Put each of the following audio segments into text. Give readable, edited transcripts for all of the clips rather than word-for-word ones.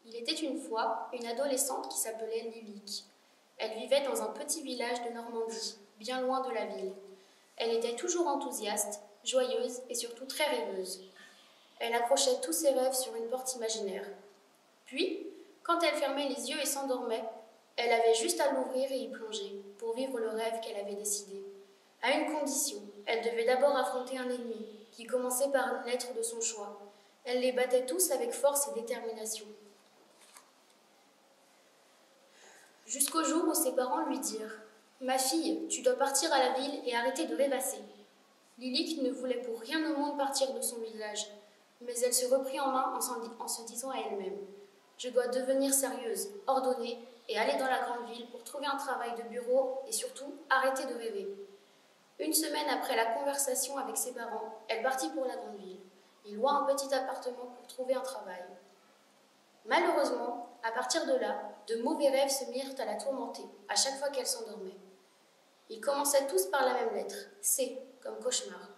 Il était une fois une adolescente qui s'appelait Lilique. Elle vivait dans un petit village de Normandie, bien loin de la ville. Elle était toujours enthousiaste, joyeuse et surtout très rêveuse. Elle accrochait tous ses rêves sur une porte imaginaire. Puis, quand elle fermait les yeux et s'endormait, elle avait juste à l'ouvrir et y plonger, pour vivre le rêve qu'elle avait décidé. À une condition, elle devait d'abord affronter un ennemi, qui commençait par une lettre de son choix. Elle les battait tous avec force et détermination. Jusqu'au jour où ses parents lui dirent « Ma fille, tu dois partir à la ville et arrêter de rêvasser. » Lilique ne voulait pour rien au monde partir de son village, mais elle se reprit en main en se disant à elle-même « Je dois devenir sérieuse, ordonnée et aller dans la grande ville pour trouver un travail de bureau et surtout arrêter de rêver. » Une semaine après la conversation avec ses parents, elle partit pour la grande ville. Il loua un petit appartement pour trouver un travail. Malheureusement, à partir de là, de mauvais rêves se mirent à la tourmenter, à chaque fois qu'elle s'endormait. Ils commençaient tous par la même lettre, C, comme cauchemar.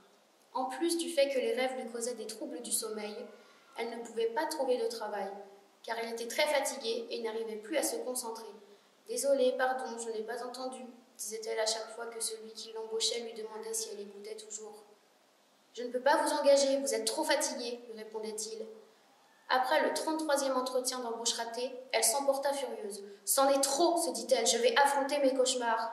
En plus du fait que les rêves lui causaient des troubles du sommeil, elle ne pouvait pas trouver de travail, car elle était très fatiguée et n'arrivait plus à se concentrer. « Désolée, pardon, je n'ai pas entendu », disait-elle à chaque fois que celui qui l'embauchait lui demandait si elle écoutait toujours. « Je ne peux pas vous engager, vous êtes trop fatiguée », lui répondait-il. Après le 33e entretien d'embauche raté, elle s'emporta furieuse. « C'en est trop, se dit-elle, je vais affronter mes cauchemars. »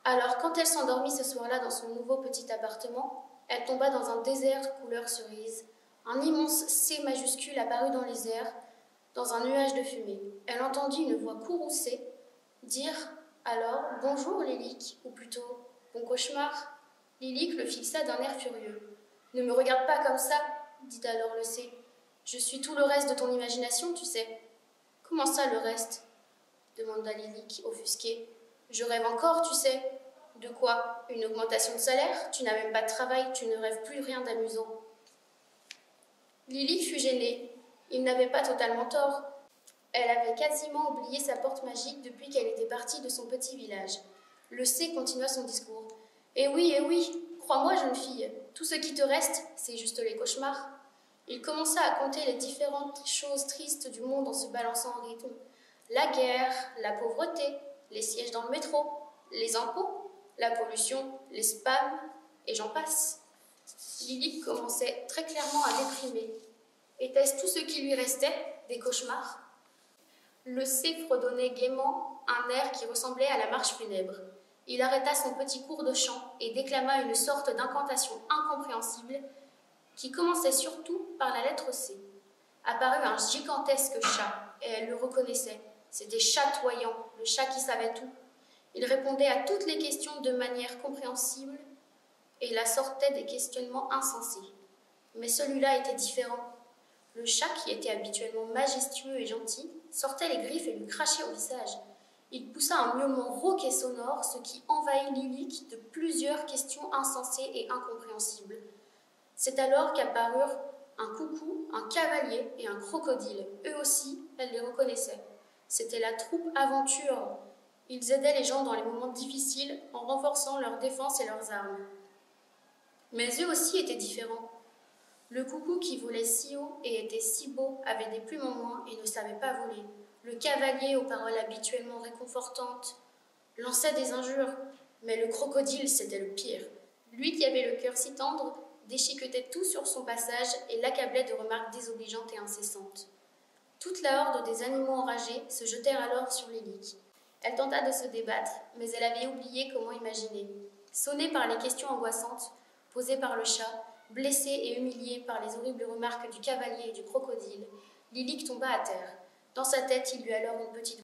Alors, quand elle s'endormit ce soir-là dans son nouveau petit appartement, elle tomba dans un désert couleur cerise. Un immense C majuscule apparut dans les airs, dans un nuage de fumée. Elle entendit une voix courroucée dire alors « Bonjour, Lilique » ou plutôt « Bon cauchemar ». Lilique le fixa d'un air furieux. « Ne me regarde pas comme ça » dit alors le C. « Je suis tout le reste de ton imagination, tu sais. »« Comment ça, le reste ?» demanda Lilique, offusquée. « Je rêve encore, tu sais. »« De quoi? Une augmentation de salaire? Tu n'as même pas de travail, tu ne rêves plus rien d'amusant. » Lilique fut gênée. Il n'avait pas totalement tort. Elle avait quasiment oublié sa porte magique depuis qu'elle était partie de son petit village. Le C continua son discours. « Eh oui, crois-moi, jeune fille, tout ce qui te reste, c'est juste les cauchemars. » Il commença à compter les différentes choses tristes du monde en se balançant en rythme. La guerre, la pauvreté, les sièges dans le métro, les impôts, la pollution, les spams, et j'en passe. Lilique commençait très clairement à déprimer. Était-ce tout ce qui lui restait, des cauchemars? Le C fredonnait gaiement un air qui ressemblait à la marche funèbre. Il arrêta son petit cours de chant et déclama une sorte d'incantation incompréhensible qui commençait surtout par la lettre C. Apparut un gigantesque chat, et elle le reconnaissait. C'était chatoyant, le chat qui savait tout. Il répondait à toutes les questions de manière compréhensible et la sortait des questionnements insensés. Mais celui-là était différent. Le chat, qui était habituellement majestueux et gentil, sortait les griffes et lui crachait au visage. Il poussa un miaulement rauque et sonore, ce qui envahit Lilique de plusieurs questions insensées et incompréhensibles. C'est alors qu'apparurent un coucou, un cavalier et un crocodile. Eux aussi, elle les reconnaissait. C'était la troupe Aventure. Ils aidaient les gens dans les moments difficiles en renforçant leur défense et leurs armes. Mais eux aussi étaient différents. Le coucou qui volait si haut et était si beau avait des plumes en moins et ne savait pas voler. Le cavalier aux paroles habituellement réconfortantes lançait des injures, mais le crocodile, c'était le pire. Lui qui avait le cœur si tendre déchiquetait tout sur son passage et l'accablait de remarques désobligeantes et incessantes. Toute la horde des animaux enragés se jetèrent alors sur Lilique. Elle tenta de se débattre, mais elle avait oublié comment imaginer. Sonnée par les questions angoissantes posées par le chat, blessée et humiliée par les horribles remarques du cavalier et du crocodile, Lilique tomba à terre. Dans sa tête, il eut alors une petite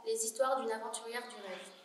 les histoires d'une aventurière du rêve.